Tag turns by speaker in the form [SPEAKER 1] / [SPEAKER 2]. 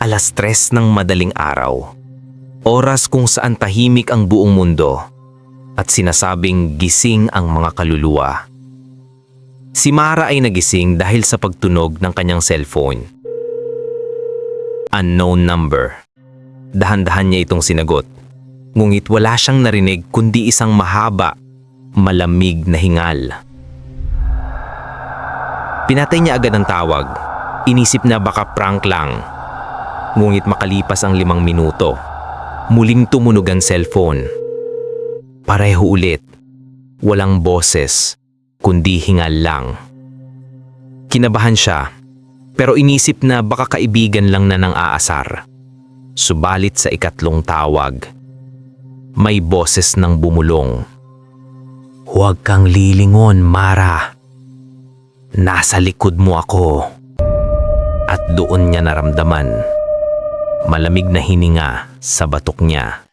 [SPEAKER 1] 3:00 ng madaling araw. Oras kung saan tahimik ang buong mundo at sinasabing gising ang mga kaluluwa. Si Mara ay nagising dahil sa pagtunog ng kanyang cellphone. Unknown number. Dahan-dahan niya itong sinagot. Ngunit wala siyang narinig kundi isang mahaba, malamig na hingal. Pinatay niya agad ang tawag. Inisip na baka prank lang. Ngunit makalipas ang 5 minuto, muling tumunog ang cellphone. Pareho ulit. Walang boses, kundi hingal lang. Kinabahan siya, pero inisip na baka kaibigan lang na nang aasar. Subalit sa ikatlong tawag, may boses nang bumulong. "Huwag kang lilingon, Mara. Nasa likod mo ako." At doon niya naramdaman malamig na hininga sa batok niya.